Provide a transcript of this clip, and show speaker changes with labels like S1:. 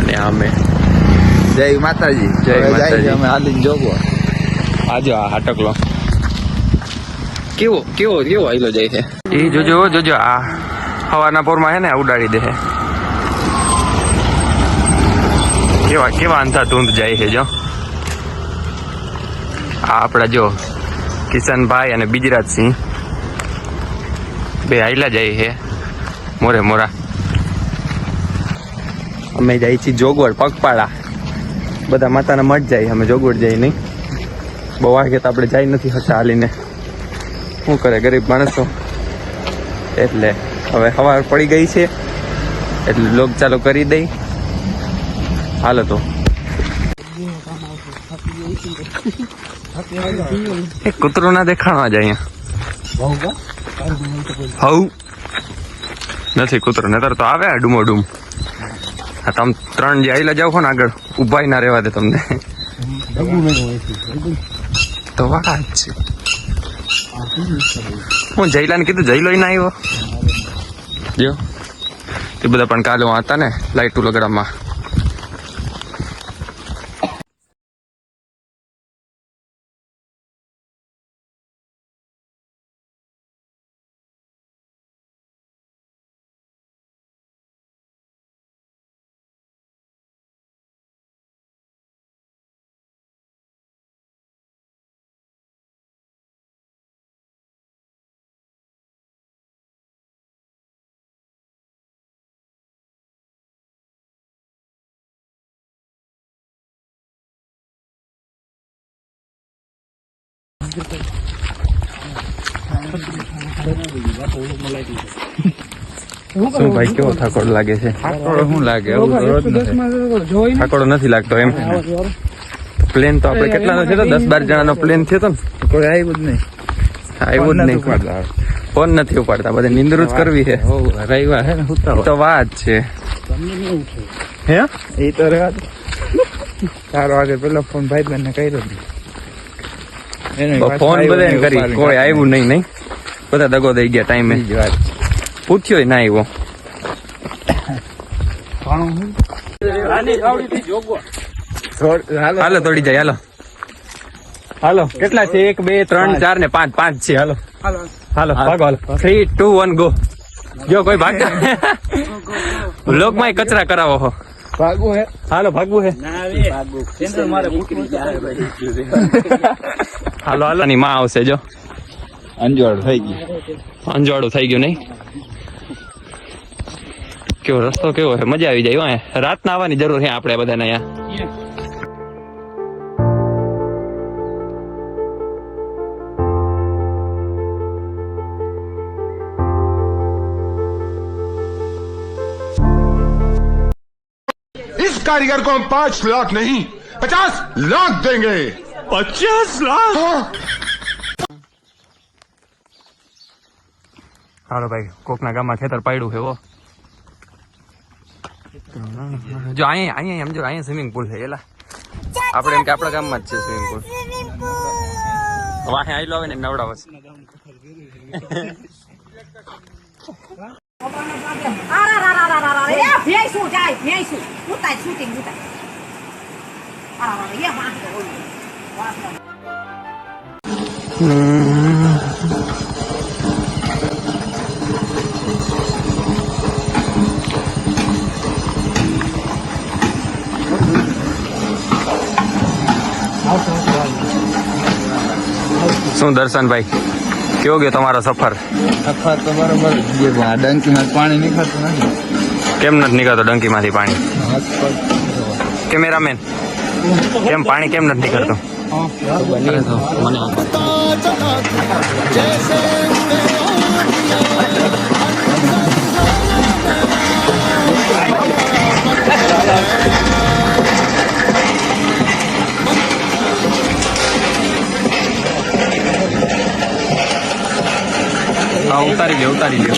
S1: ને અમે
S2: જય માતાજી.
S1: જય માતાજી.
S2: અમે હાલીને જોગો
S1: આજો આ હાટકલો કેવો કેવો કેવો આયલો જાય છે. એ જોજો જોજો આ હવાના પોરમાં છે ને ઉડાડી દે. કેવા કેવા અંધા ધૂંધ જાય છે જો. આ આપડા જો કિશનભાઈ અને બિજરાજસિંહ બે આયલા જાય છે મોરે મોરા. અમે જાય છીએ જોગવડ પગપાળા. બધા માતાના મઠ જાય, અમે જોગવડ જાય નહીં. બહુ વાગે તો આપણે જાય નથી હશે હાલીને. શું કરે ગરીબ માણસો. એટલે હવે સવાર પડી ગઈ છે એટલે લોક ચાલુ કરી દઈ. હાલો તો એક કૂતરો ના દેખાણવા જાય અહીંયા. હવ નથી કૂતરો નતર તો આવે ડૂમો ડૂમ. તમે ત્રણ જે આઈલા જાવ છો ને આગળ ઉભા ના રહેવા દે તમને. તો વાત છે. હું જયલાને કીધું જયલો ના આવ્યો જો. એ બધા પણ કાલે હતા ને લાઈટુ લગડામાં. શું ભાઈ કેવો થાકોડો લાગે છે?
S2: થાકોડો શું લાગે?
S1: થાકોડો નથી લાગતો એમ. પ્લેન તો આપણે કેટલાનો છે? 10-12 જણાનો પ્લેન થયો તો ને.
S2: કોઈ આવ્યું જ નહીં.
S1: આવ્યું જ નહીં. ફોન નથી ઉપાડતા. બધે નિંદ્રું જ કરવી છે.
S2: રવિવાર હે ને
S1: તો વાત છે. હે
S2: એ તો રહેવા 4 વાગે પેલો ફોન ભાઈ ને કર્યો.
S1: ફોન બધા કરી કોઈ આવ્યું નહીં. નહીં બધા દગો દઈ ગયા ટાઈમે. પૂછ્યો ના આવ્યો. હાલો તોડી જાય. હાલો હાલો કેટલા છે? 1 2 3 4 ને 5 5 છે. હાલો હાલો ભાગો. હાલો 3 2 1 ગો. જો કોઈ ભાગ લોક માં કચરા કરાવો હો.
S2: ભાગવું હે.
S1: હાલો ભાગવું હે. હાલો હાલો ની માં આવશે જો.
S2: અંજવાળું થઈ ગયું.
S1: અંજવાળું થઈ ગયું નહીં. કેવો રસ્તો કેવો છે. મજા આવી જાય. રાતના આવવાની જરૂર છે આપણે બધાને અહીંયા.
S3: इस कारीगर को हम 5 लाख नहीं 50 लाख देंगे। 50 लाख?
S1: હાલો ભાઈ કોકના ગામમાં ખેતર પાડ્યું છે. જો અહીંયા એમ જો અહીંયા સ્વિમિંગ પુલ છે. એલા આપણે એમ કે આપણા ગામમાં જ છે સ્વિમિંગ પુલ. વાહે આયલો આવે ને નવડાવે છે. શું દર્શનભાઈ કેવો ગયો તમારો સફર?
S2: સફર તો બરોબર. ડંકીમાં પાણી નીકળતું નથી.
S1: કેમ નથી નીકળતો ડંકીમાંથી પાણી? કેમેરામેન કેમ પાણી કેમ નથી નીકળતું? ઉતારી લ્યો.